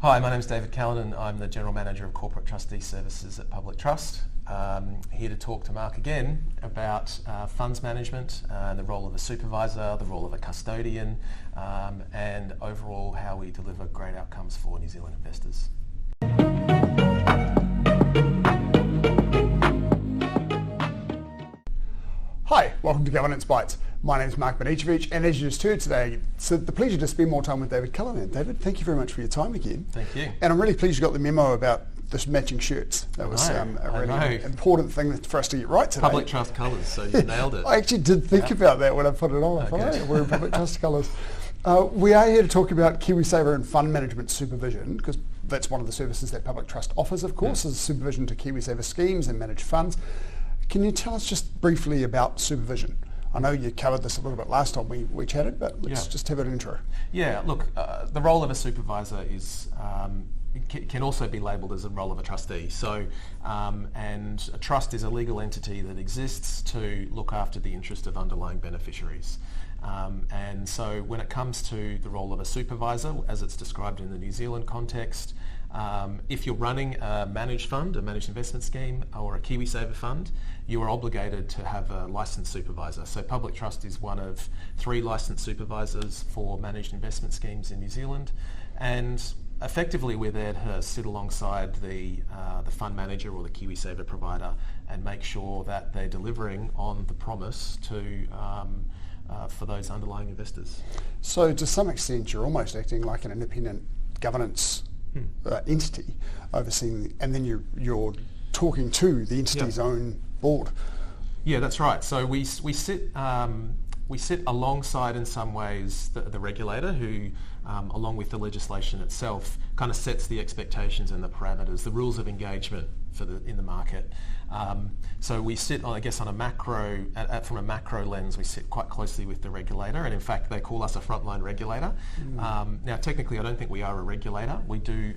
Hi, my name is David Callanan. I'm the General Manager of Corporate Trustee Services at Public Trust. Here to talk to Mark again about funds management, the role of a supervisor, the role of a custodian, and overall how we deliver great outcomes for New Zealand investors. Hi, welcome to Governance Bites. My name is Mark Banicevich, and as you just heard today, it's the pleasure to spend more time with David Callanan. David, thank you very much for your time again. Thank you. And I'm really pleased you got the memo about this matching shirts. That was a really important thing for us to get right today. Public Trust colours, so you nailed it. I actually did think about that when I put it on. I thought, hey, we're in Public Trust colours. We are here to talk about KiwiSaver and fund management supervision, because that's one of the services that Public Trust offers, of course, is supervision to KiwiSaver schemes and managed funds. Can you tell us just briefly about supervision? I know you covered this a little bit last time we chatted, but let's just have an intro. Yeah, look, the role of a supervisor is can also be labelled as a role of a trustee. So, and a trust is a legal entity that exists to look after the interest of underlying beneficiaries. And so when it comes to the role of a supervisor, as it's described in the New Zealand context, if you're running a managed fund, a managed investment scheme, or a KiwiSaver fund, you are obligated to have a licensed supervisor. So Public Trust is one of 3 licensed supervisors for managed investment schemes in New Zealand, and effectively we're there to sit alongside the fund manager or the KiwiSaver provider and make sure that they're delivering on the promise to for those underlying investors. So to some extent you're almost acting like an independent governance entity overseeing, and then you're talking to the entity's own board. Yeah, that's right. So we sit alongside in some ways the regulator who, along with the legislation itself, kind of sets the expectations and the parameters, the rules of engagement in the market. So we sit, I guess, on a macro, from a macro lens, we sit quite closely with the regulator, and in fact they call us a frontline regulator. Now technically I don't think we are a regulator. We do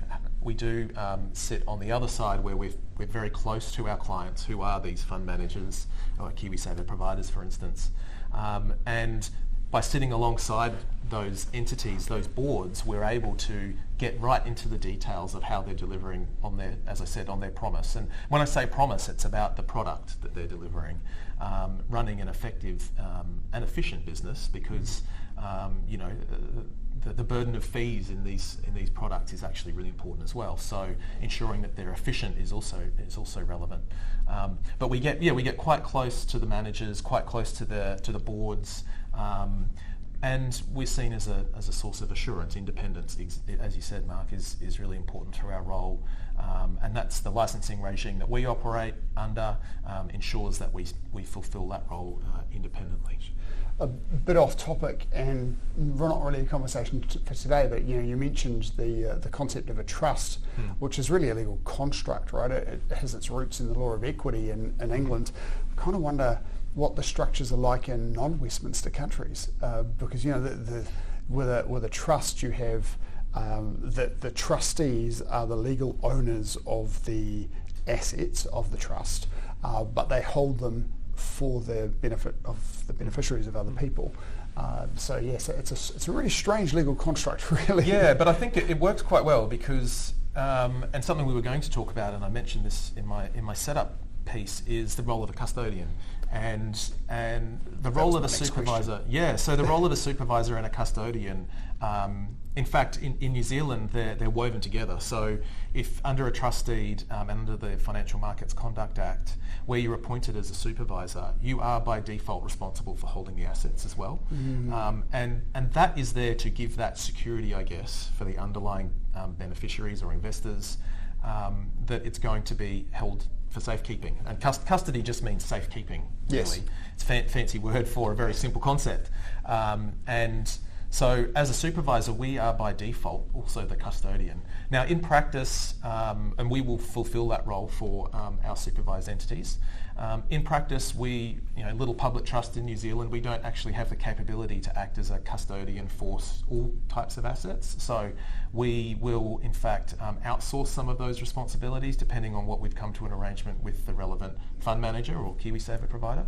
sit on the other side where we're very close to our clients, who are these fund managers or KiwiSaver providers, for instance. And by sitting alongside those entities, those boards, we're able to get right into the details of how they're delivering on their, as I said, on their promise. And when I say promise, it's about the product that they're delivering, running an effective and efficient business, because the burden of fees in these products is actually really important as well. So ensuring that they're efficient is also relevant. But we get quite close to the managers, quite close to the boards, and we're seen as a source of assurance. Independence, as you said, Mark, is really important to our role, and that's the licensing regime that we operate under ensures that we fulfil that role independently. A bit off topic, and not really a conversation for today, but you mentioned the concept of a trust, which is really a legal construct, right? It has its roots in the law of equity in England. I kind of wonder what the structures are like in non-Westminster countries, because with a trust you have the trustees are the legal owners of the assets of the trust, but they hold them for the benefit of the beneficiaries of other people. So yes, it's a really strange legal construct, really. Yeah, but I think it works quite well because, and something we were going to talk about, and I mentioned this in my setup piece, is the role of a custodian. And the role of a supervisor, so the role of a supervisor and a custodian, in fact, in New Zealand, they're woven together. So if under a trust deed and under the Financial Markets Conduct Act, where you're appointed as a supervisor, you are by default responsible for holding the assets as well. And that is there to give that security, I guess, for the underlying beneficiaries or investors, that it's going to be held for safekeeping. And custody just means safekeeping, really. Yes. It's a fancy word for a very simple concept. And so as a supervisor, we are by default also the custodian. Now in practice, and we will fulfill that role for our supervised entities, in practice we, little public trust in New Zealand, we don't actually have the capability to act as a custodian for all types of assets. So we will in fact outsource some of those responsibilities depending on what we've come to an arrangement with the relevant fund manager or KiwiSaver provider.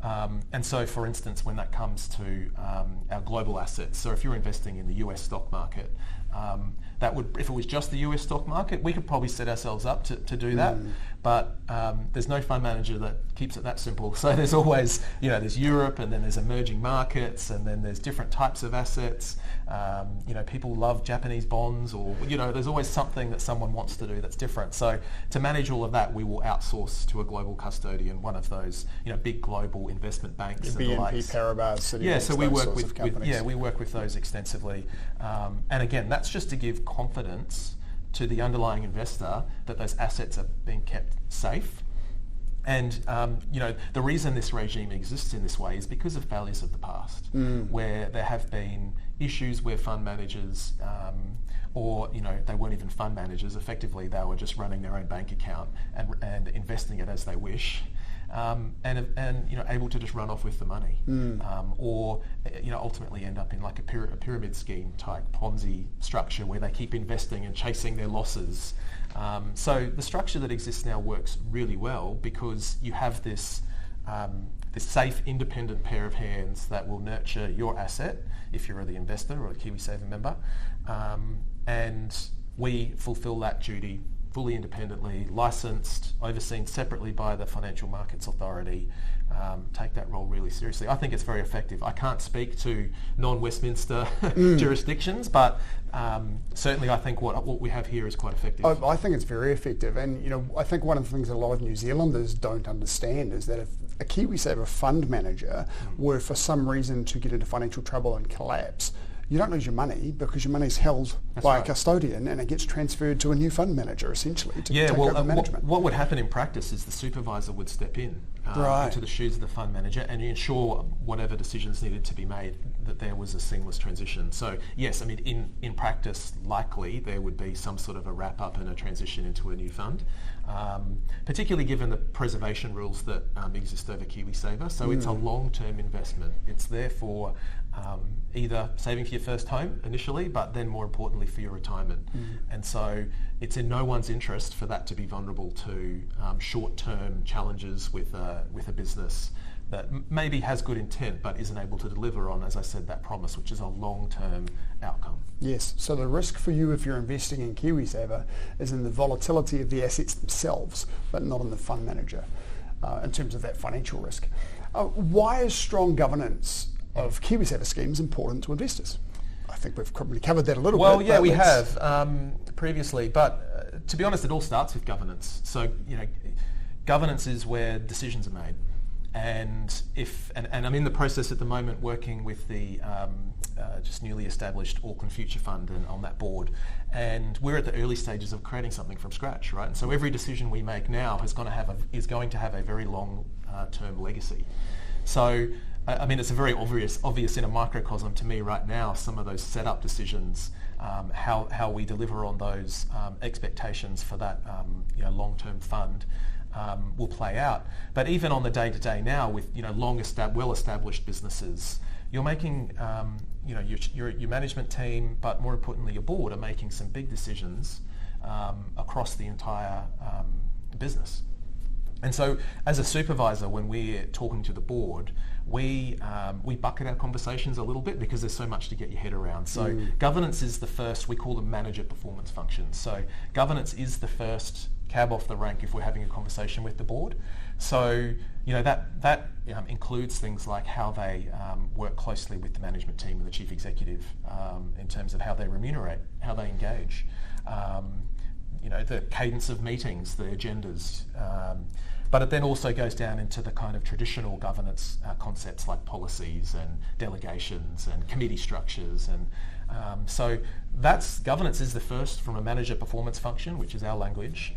And so, for instance, when that comes to our global assets, so if you're investing in the US stock market, That would, if it was just the US stock market, we could probably set ourselves up to do that. But there's no fund manager that keeps it that simple. So there's always, there's Europe, and then there's emerging markets, and then there's different types of assets. People love Japanese bonds, or there's always something that someone wants to do that's different. So to manage all of that, we will outsource to a global custodian, one of those big global investment banks. The BNP Paribas, Citibank, so we work with companies. we work with those extensively, and again, that's just to give confidence to the underlying investor that those assets are being kept safe. And the reason this regime exists in this way is because of failures of the past, where there have been issues where fund managers, or they weren't even fund managers. Effectively, they were just running their own bank account and investing it as they wish. And able to just run off with the money, or ultimately end up in like a pyramid scheme type Ponzi structure where they keep investing and chasing their losses. So the structure that exists now works really well because you have this safe, independent pair of hands that will nurture your asset if you're the investor or a KiwiSaver member, and we fulfil that duty fully independently, licensed, overseen separately by the Financial Markets Authority, take that role really seriously. I think it's very effective. I can't speak to non-Westminster jurisdictions, but certainly I think what we have here is quite effective. I think it's very effective, and I think one of the things that a lot of New Zealanders don't understand is that if a KiwiSaver fund manager were for some reason to get into financial trouble and collapse, you don't lose your money because your money's held by a custodian and it gets transferred to a new fund manager essentially to take over management. What would happen in practice is the supervisor would step in into the shoes of the fund manager and ensure whatever decisions needed to be made that there was a seamless transition. So yes, I mean in practice likely there would be some sort of a wrap up and a transition into a new fund, particularly given the preservation rules that exist over KiwiSaver. So it's a long-term investment. It's there for either saving for your first home initially, but then more importantly for your retirement. And so it's in no one's interest for that to be vulnerable to short-term challenges with a business that maybe has good intent but isn't able to deliver on, as I said, that promise, which is a long-term outcome. Yes, so the risk for you if you're investing in KiwiSaver is in the volatility of the assets themselves, but not in the fund manager in terms of that financial risk. Why is strong governance of KiwiSaver schemes important to investors? I think we've probably covered that a little bit. Well, yeah, we have previously, but to be honest, it all starts with governance. So, governance is where decisions are made. And I'm in the process at the moment working with the just newly established Auckland Future Fund and on that board. And we're at the early stages of creating something from scratch, right? And so every decision we make now is going to have a very long-term legacy. So, I mean, it's a very obvious in a microcosm to me right now, some of those setup decisions, how we deliver on those expectations for that long-term fund will play out. But even on the day-to-day now with well-established businesses, you're making your management team, but more importantly your board, are making some big decisions across the entire business. And so as a supervisor, when we're talking to the board, we bucket our conversations a little bit because there's so much to get your head around. So governance is the first, we call them manager performance functions. So governance is the first cab off the rank if we're having a conversation with the board. So that includes things like how they work closely with the management team and the chief executive in terms of how they remunerate, how they engage, the cadence of meetings, the agendas. But it then also goes down into the kind of traditional governance concepts like policies and delegations and committee structures. And so governance is the first from a manager performance function, which is our language,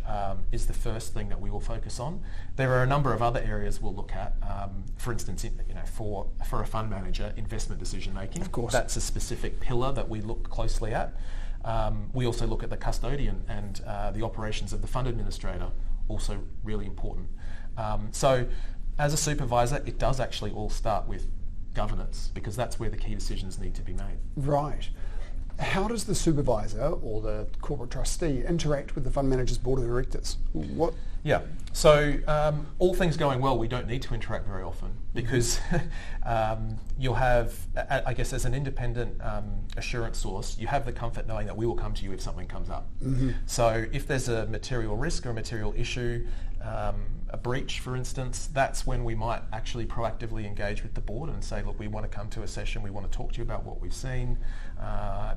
is the first thing that we will focus on. There are a number of other areas we'll look at. For instance, for a fund manager, investment decision making. Of course. That's a specific pillar that we look closely at. We also look at the custodian and the operations of the fund administrator, also really important. So as a supervisor, it does actually all start with governance because that's where the key decisions need to be made. Right. How does the supervisor or the corporate trustee interact with the fund manager's board of directors? What? Yeah, so all things going well, we don't need to interact very often because you'll have, I guess, as an independent assurance source, you have the comfort knowing that we will come to you if something comes up. So if there's a material risk or a material issue, a breach, for instance, that's when we might actually proactively engage with the board and say, look, we want to come to a session, we want to talk to you about what we've seen,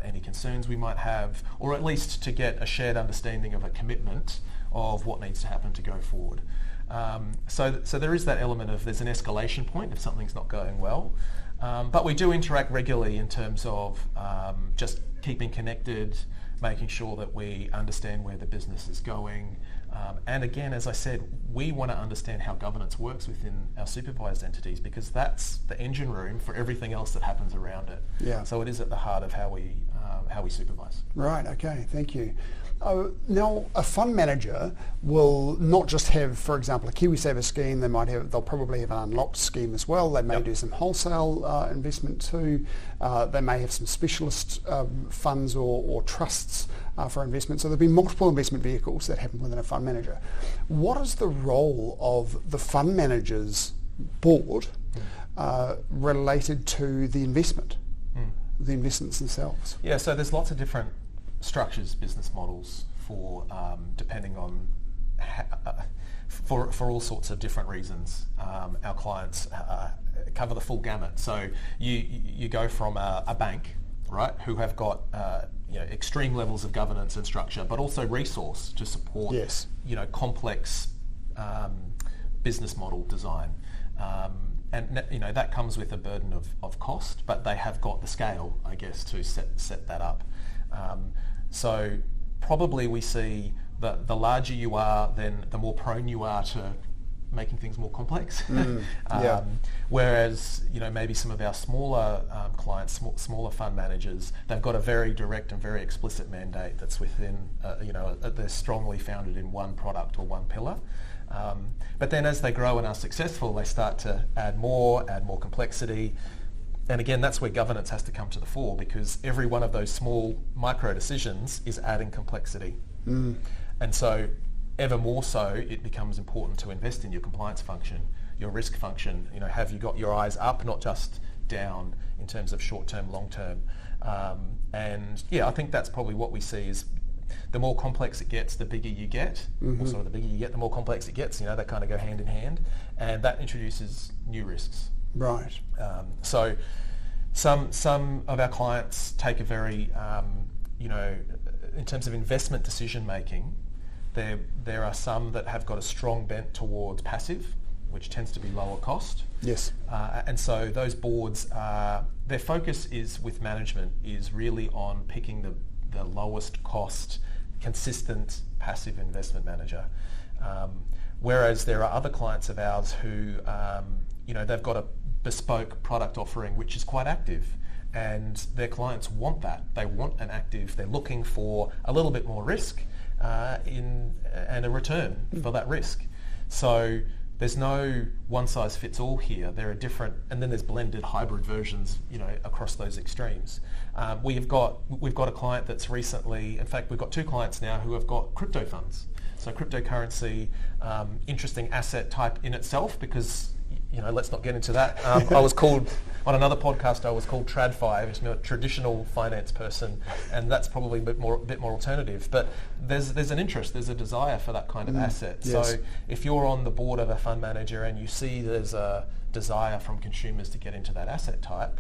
any concerns we might have, or at least to get a shared understanding of a commitment of what needs to happen to go forward. So there is that element of there's an escalation point if something's not going well. But we do interact regularly in terms of just keeping connected, making sure that we understand where the business is going. And again, as I said, we want to understand how governance works within our supervised entities because that's the engine room for everything else that happens around it. Yeah. So it is at the heart of how we supervise. Right, okay, thank you. Now, a fund manager will not just have, for example, a KiwiSaver scheme. They'll probably have an unlocked scheme as well. They may do some wholesale investment too. They may have some specialist funds or trusts for investment. So there'll be multiple investment vehicles that happen within a fund manager. What is the role of the fund manager's board related to the investment, the investments themselves? Yeah, so there's lots of different structures, business models for depending on for all sorts of different reasons. Our clients cover the full gamut. So you go from a bank, right, who have got extreme levels of governance and structure, but also resource to support complex business model design. And that comes with a burden of cost, but they have got the scale, I guess, to set that up. So probably we see that the larger you are, then the more prone you are to making things more complex. Whereas maybe some of our smaller clients, smaller fund managers, they've got a very direct and very explicit mandate that's within, they're strongly founded in one product or one pillar. But then as they grow and are successful, they start to add more complexity. And again, that's where governance has to come to the fore because every one of those small micro decisions is adding complexity. And so ever more so, it becomes important to invest in your compliance function, your risk function. Have you got your eyes up, not just down in terms of short-term, long-term? And I think that's probably what we see is the more complex it gets, the bigger you get. Or sort of the bigger you get, the more complex it gets. They kind of go hand in hand. And that introduces new risks. Right. So some of our clients take a very, in terms of investment decision making, there are some that have got a strong bent towards passive, which tends to be lower cost. Yes. And so those boards, their focus is with management is really on picking the lowest cost, consistent passive investment manager. Whereas there are other clients of ours who, they've got a bespoke product offering which is quite active, and their clients want that. They want an active. They're looking for a little bit more risk and a return for that risk. So there's no one size fits all here. There are different, and then there's blended hybrid versions, across those extremes. We've got a client that's recently, in fact, we've got two clients now who have got crypto funds. So cryptocurrency, interesting asset type in itself because, let's not get into that. I was called, on another podcast, I was called TradFi, a traditional finance person, and that's probably a bit more alternative. But there's an interest, there's a desire for that kind of asset. Yes. So if you're on the board of a fund manager and you see there's a desire from consumers to get into that asset type,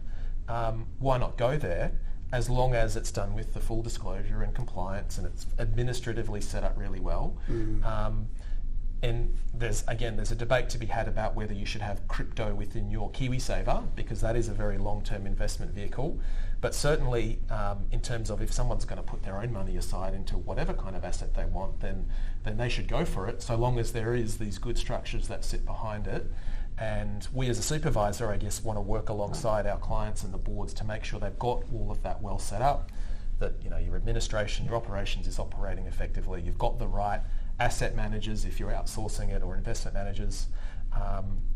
why not go there? As long as it's done with the full disclosure and compliance and it's administratively set up really well. And there's a debate to be had about whether you should have crypto within your KiwiSaver because that is a very long-term investment vehicle. But certainly in terms of if someone's going to put their own money aside into whatever kind of asset they want, then they should go for it so long as there is these good structures that sit behind it. And we as a supervisor, I guess, want to work alongside our clients and the boards to make sure they've got all of that well set up, that your administration, your operations is operating effectively. You've got the right asset managers if you're outsourcing it or investment managers,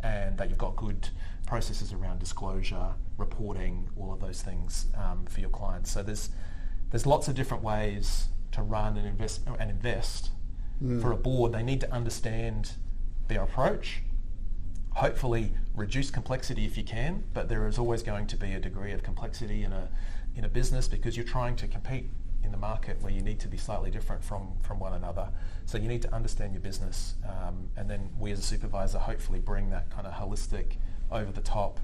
and that you've got good processes around disclosure, reporting, all of those things for your clients. So there's there's lots of different ways to run and invest. For a board, they need to understand their approach, hopefully reduce complexity if you can, but there is always going to be a degree of complexity in a business because you're trying to compete in the market where you need to be slightly different from one another. So you need to understand your business, and then we as a supervisor hopefully bring that kind of holistic, over the top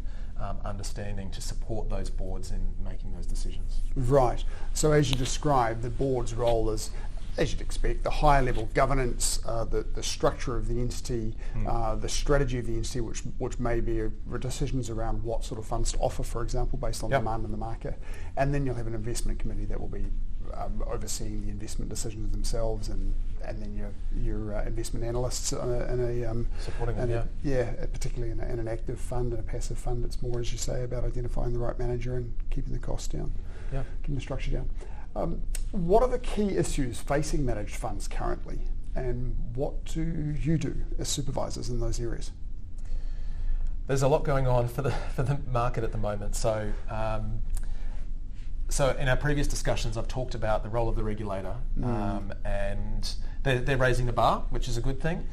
understanding to support those boards in making those decisions. Right. So as you described, the board's role is, as you'd expect, the higher level governance, the structure of the entity, the strategy of the entity, which may be decisions around what sort of funds to offer, for example, based on demand in the market. And then you'll have an investment committee that will be overseeing the investment decisions themselves, and then your investment analysts supporting them, particularly in an active fund and a passive fund. It's more, as you say, about identifying the right manager and keeping the costs down, keeping the structure down. What are the key issues facing managed funds currently, and what do you do as supervisors in those areas? There's a lot going on for the market at the moment. So in our previous discussions, I've talked about the role of the regulator, and they're raising the bar, which is a good thing.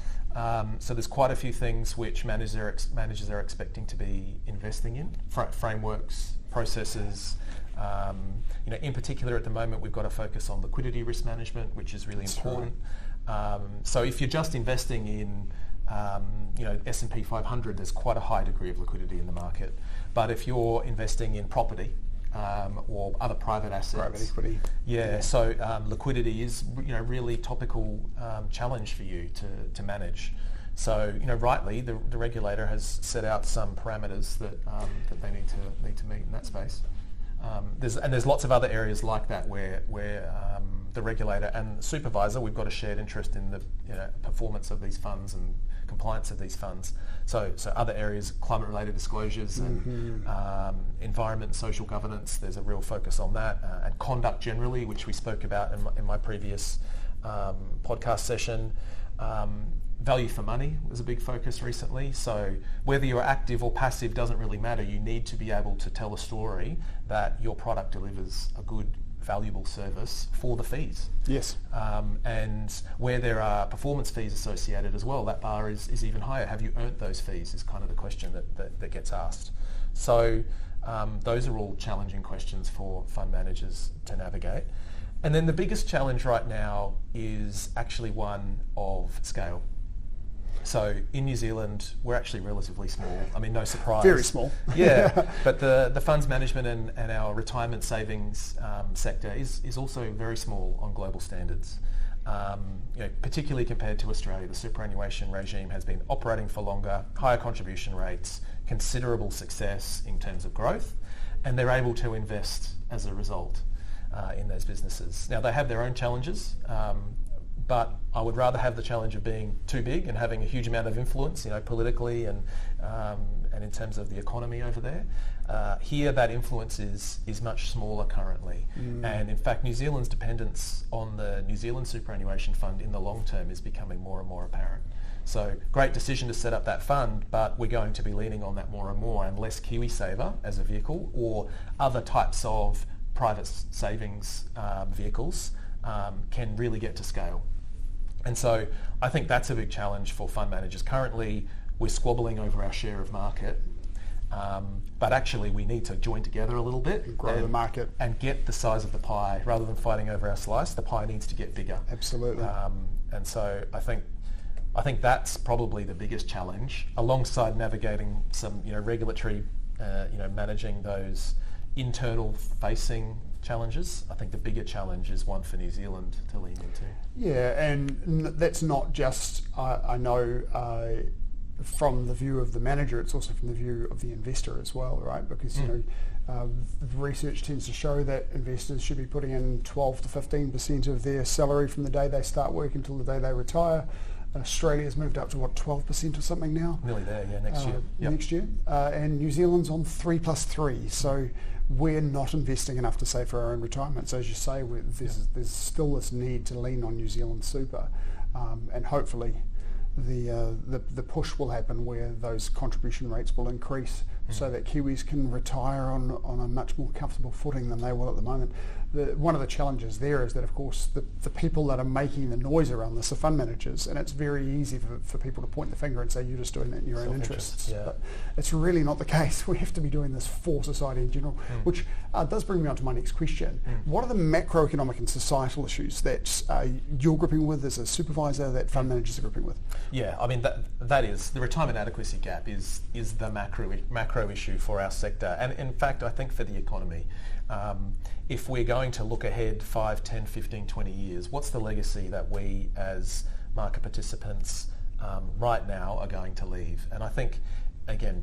So there's quite a few things which managers are expecting to be investing in, frameworks, processes. In particular at the moment we've got to focus on liquidity risk management, which is really important. Right. So if you're just investing in S&P 500, there's quite a high degree of liquidity in the market. But if you're investing in property or other private assets, private equity, so liquidity is really topical challenge for you to manage. So rightly the regulator has set out some parameters that they need to meet in that space. There's lots of other areas like that where the regulator and the supervisor, we've got a shared interest in the performance of these funds and compliance of these funds. So other areas, climate-related disclosures and environment and social governance, there's a real focus on that, and conduct generally, which we spoke about in my previous podcast session. Value for money was a big focus recently. So whether you're active or passive doesn't really matter. You need to be able to tell a story that your product delivers a good, valuable service for the fees. Yes. And where there are performance fees associated as well, that bar is even higher. Have you earned those fees is kind of the question that gets asked. So those are all challenging questions for fund managers to navigate. And then the biggest challenge right now is actually one of scale. So in New Zealand, we're actually relatively small. I mean, no surprise. Very small. Yeah, but the funds management and our retirement savings sector is also very small on global standards. Particularly compared to Australia, the superannuation regime has been operating for longer, higher contribution rates, considerable success in terms of growth, and they're able to invest as a result in those businesses. Now, they have their own challenges, but I would rather have the challenge of being too big and having a huge amount of influence, politically and in terms of the economy over there. Here, that influence is much smaller currently, and in fact, New Zealand's dependence on the New Zealand Superannuation Fund in the long term is becoming more and more apparent. So, great decision to set up that fund, but we're going to be leaning on that more and more, unless KiwiSaver as a vehicle or other types of private savings vehicles can really get to scale. And so I think that's a big challenge for fund managers. Currently, we're squabbling over our share of market, but actually we need to join together a little bit and grow the market and get the size of the pie rather than fighting over our slice. The pie needs to get bigger. Absolutely. And so I think that's probably the biggest challenge, alongside navigating some regulatory, managing those internal facing challenges. I think the bigger challenge is one for New Zealand to lean into. Yeah, and that's not just, I know, from the view of the manager, it's also from the view of the investor as well, right? Because, research tends to show that investors should be putting in 12 to 15% of their salary from the day they start work until the day they retire. Australia's moved up to 12% or something now? Nearly there, next year. Next year. And New Zealand's on 3+3. So we're not investing enough to save for our own retirement. So as you say, there's still this need to lean on New Zealand super, and hopefully the push will happen where those contribution rates will increase so that Kiwis can retire on a much more comfortable footing than they will at the moment. One of the challenges there is that, of course, the people that are making the noise around this are fund managers, and it's very easy for people to point the finger and say you're just doing it in your own interests. Yeah. But it's really not the case. We have to be doing this for society in general, which does bring me on to my next question. What are the macroeconomic and societal issues that you're gripping with as a supervisor that fund managers are gripping with? Yeah, I mean that is the retirement adequacy gap is the macro issue for our sector, and in fact I think for the economy. If we're going to look ahead 5, 10, 15, 20 years, what's the legacy that we as market participants right now are going to leave? And I think, again,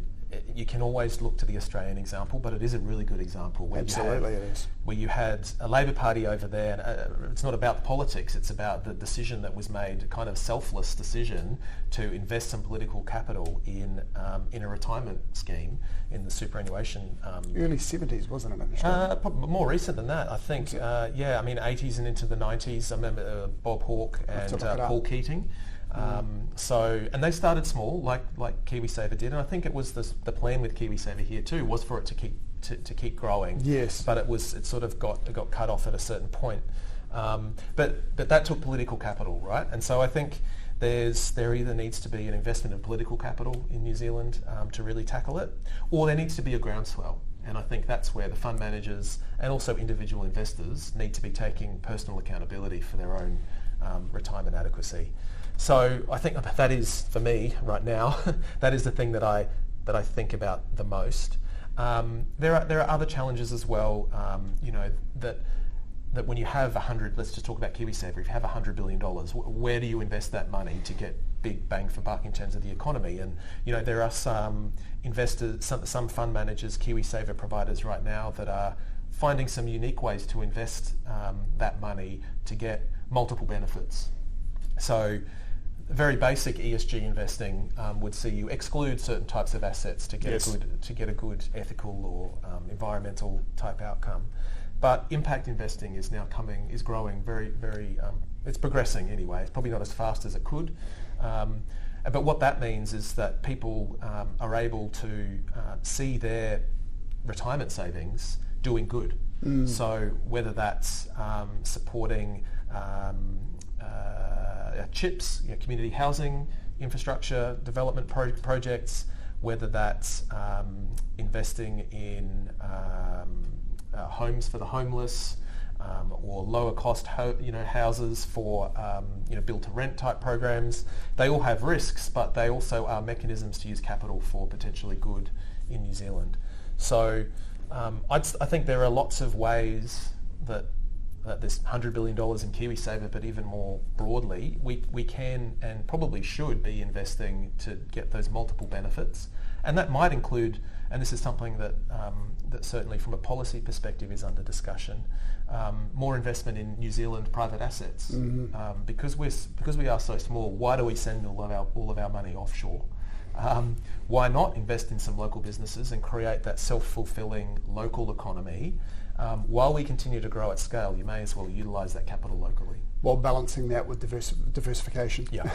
you can always look to the Australian example, but it is a really good example. Absolutely, it is. Where you had a Labor Party over there, and it's not about the politics, it's about the decision that was made, a kind of selfless decision to invest some political capital in a retirement scheme, in the superannuation. Early 70s, wasn't it, in Australia? Probably more recent than that, I think. I mean 80s and into the 90s. I remember Bob Hawke and Paul Keating. And they started small, like KiwiSaver did, and I think it was the plan with KiwiSaver here too was for it to keep growing. Yes. But it sort of got cut off at a certain point. But that took political capital, right? And so I think there either needs to be an investment of political capital in New Zealand to really tackle it, or there needs to be a groundswell. And I think that's where the fund managers and also individual investors need to be taking personal accountability for their own retirement adequacy. So I think that is, for me right now, that is the thing that I think about the most. There are other challenges as well. That when you have let's just talk about KiwiSaver. If you have $100 billion, where do you invest that money to get big bang for buck in terms of the economy? And there are some investors, some fund managers, KiwiSaver providers right now that are finding some unique ways to invest that money to get multiple benefits. So very basic ESG investing would see you exclude certain types of assets to get a good ethical or environmental type outcome. But impact investing is growing very, very. It's progressing anyway. It's probably not as fast as it could. But what that means is that people are able to see their retirement savings doing good. So whether that's supporting CHIPS, community housing, infrastructure development projects, whether that's investing in homes for the homeless, or lower cost houses for build to rent type programs. They all have risks, but they also are mechanisms to use capital for potentially good in New Zealand. So I think there are lots of ways that this $100 billion in KiwiSaver, but even more broadly, we can and probably should be investing to get those multiple benefits. And that might include, and this is something that certainly from a policy perspective is under discussion, more investment in New Zealand private assets. Because we are so small, why do we send all of our money offshore? Why not invest in some local businesses and create that self-fulfilling local economy? While we continue to grow at scale, you may as well utilise that capital locally. While balancing that with diversification. Yeah,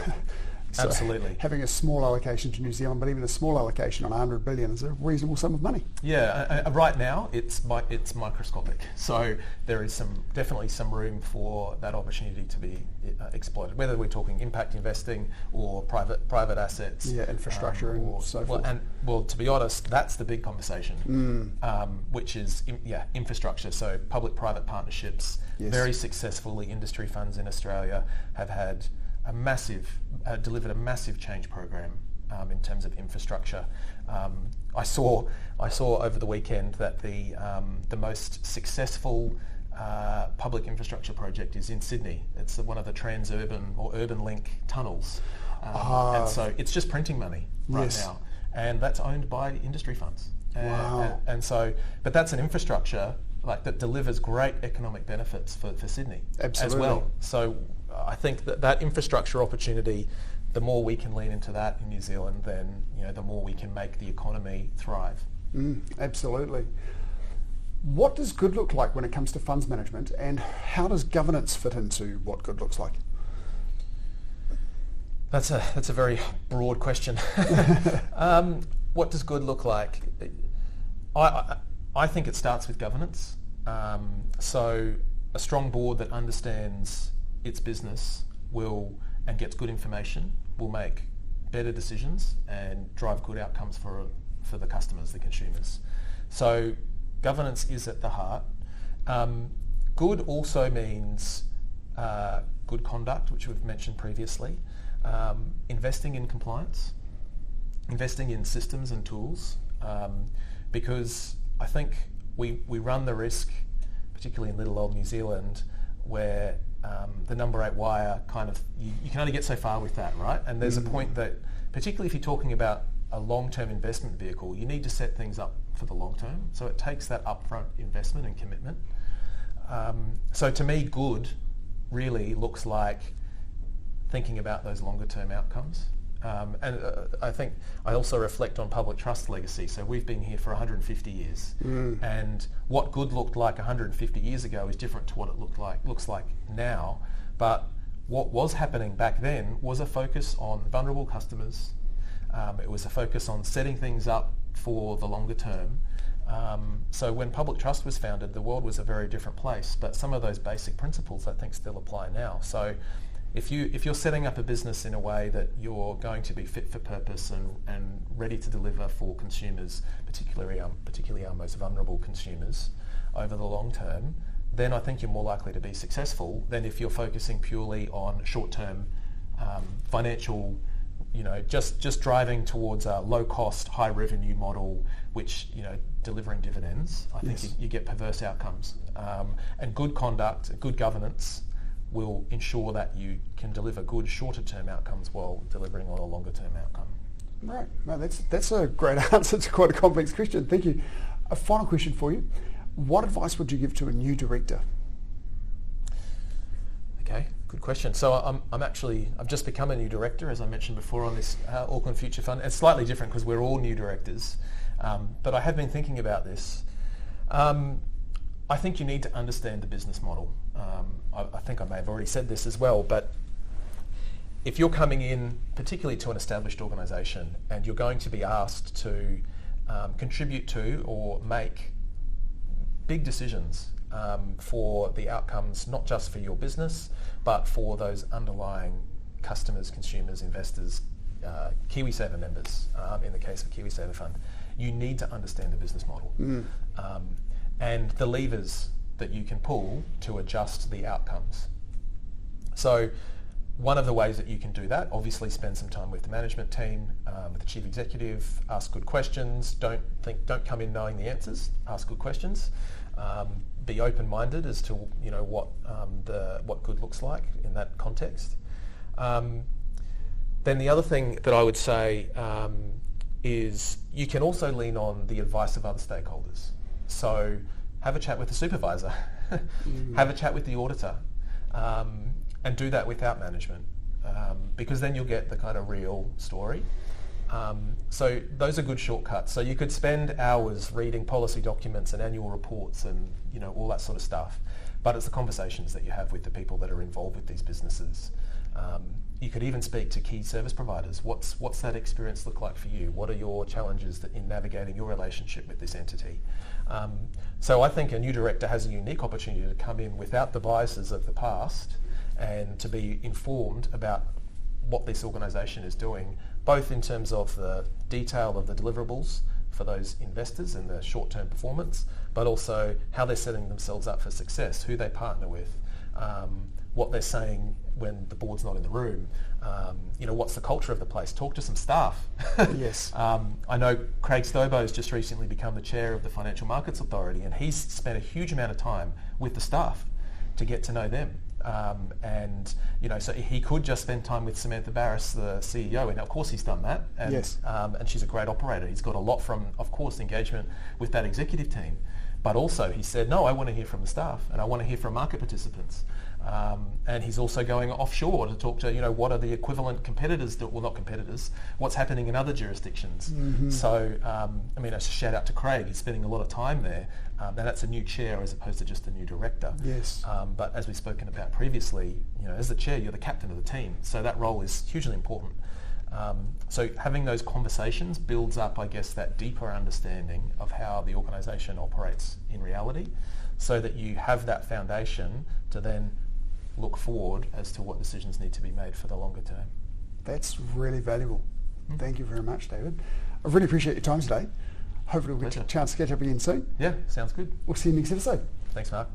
so absolutely. Having a small allocation to New Zealand, but even a small allocation on $100 billion is a reasonable sum of money. Yeah, right now it's microscopic. So there is definitely some room for that opportunity to be exploited, whether we're talking impact investing or private assets. Yeah, infrastructure and so forth. Well, to be honest, that's the big conversation, which is infrastructure. So public-private partnerships. Yes. Very successfully, industry funds in Australia have had delivered a massive change program in terms of infrastructure. I saw over the weekend that the most successful public infrastructure project is in Sydney. It's one of the Transurban or Urban Link tunnels, and so it's just printing money right now, and that's owned by industry funds. Wow. And so, but that's an infrastructure that delivers great economic benefits for Sydney. Absolutely. As well. So I think that infrastructure opportunity, the more we can lean into that in New Zealand, then the more we can make the economy thrive. Absolutely. What does good look like when it comes to funds management, and how does governance fit into what good looks like? That's a very broad question. what does good look like? I think it starts with governance. So a strong board that understands its business and gets good information will make better decisions and drive good outcomes for the customers, the consumers. So governance is at the heart. Good also means good conduct, which we've mentioned previously, investing in compliance, investing in systems and tools, because I think we run the risk, particularly in little old New Zealand, where the number 8 wire kind of, you can only get so far with that, right? And there's a point that, particularly if you're talking about a long-term investment vehicle, you need to set things up for the long term. So it takes that upfront investment and commitment. So to me, good really looks like thinking about those longer term outcomes. And I think I also reflect on public trust legacy. So we've been here for 150 years, and what good looked like 150 years ago is different to what it looks like now. But what was happening back then was a focus on vulnerable customers. It was a focus on setting things up for the longer term. So when public trust was founded, the world was a very different place. But some of those basic principles I think still apply now. So if you're setting up a business in a way that you're going to be fit for purpose and ready to deliver for consumers, particularly our most vulnerable consumers, over the long term, then I think you're more likely to be successful than if you're focusing purely on short-term financial, just driving towards a low-cost, high-revenue model, which delivering dividends. I think you get perverse outcomes. And good conduct, good governance will ensure that you can deliver good shorter-term outcomes while delivering on a longer-term outcome. Right. No, that's a great answer to quite a complex question. Thank you. A final question for you. What advice would you give to a new director? Okay, good question. So I've just become a new director, as I mentioned before, on this Auckland Future Fund. It's slightly different because we're all new directors, but I have been thinking about this. I think you need to understand the business model. I think I may have already said this as well, but if you're coming in, particularly to an established organisation, and you're going to be asked to contribute to or make big decisions for the outcomes, not just for your business, but for those underlying customers, consumers, investors, KiwiSaver members, in the case of KiwiSaver Fund, you need to understand the business model and the levers that you can pull to adjust the outcomes. So one of the ways that you can do that, obviously spend some time with the management team, with the chief executive, ask good questions, don't come in knowing the answers, ask good questions, be open-minded as to what good looks like in that context. Then the other thing that I would say is you can also lean on the advice of other stakeholders. So have a chat with the supervisor, have a chat with the auditor, and do that without management, because then you'll get the kind of real story. So those are good shortcuts. So you could spend hours reading policy documents and annual reports and all that sort of stuff, but it's the conversations that you have with the people that are involved with these businesses. You could even speak to key service providers. What's that experience look like for you? What are your challenges in navigating your relationship with this entity? So I think a new director has a unique opportunity to come in without the biases of the past and to be informed about what this organisation is doing, both in terms of the detail of the deliverables for those investors and the short-term performance, but also how they're setting themselves up for success, who they partner with, what they're saying when the board's not in the room, what's the culture of the place. Talk to some staff. Yes. I know Craig Stobo's just recently become the chair of the Financial Markets Authority, and he's spent a huge amount of time with the staff to get to know them. So he could just spend time with Samantha Barris, the CEO, and of course he's done that. And, yes. And she's a great operator. He's got a lot from, of course, engagement with that executive team. But also he said, no, I want to hear from the staff and I want to hear from market participants. And he's also going offshore to talk to, what are the equivalent competitors, not competitors, what's happening in other jurisdictions. Mm-hmm. So, a shout out to Craig. He's spending a lot of time there. Now that's a new chair as opposed to just a new director. Yes. But as we've spoken about previously, as the chair, you're the captain of the team. So that role is hugely important. So having those conversations builds up, I guess, that deeper understanding of how the organisation operates in reality, so that you have that foundation to then look forward as to what decisions need to be made for the longer term. That's really valuable. Thank you very much, David. I really appreciate your time today. Hopefully we'll get a chance to catch up again soon. Yeah, sounds good. We'll see you next episode. Thanks, Mark.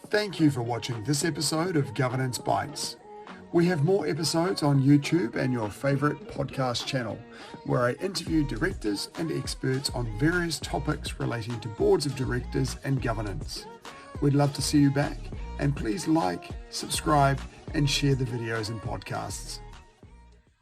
Thank you for watching this episode of Governance Bites. We have more episodes on YouTube and your favourite podcast channel, where I interview directors and experts on various topics relating to boards of directors and governance. We'd love to see you back, and please like, subscribe, and share the videos and podcasts.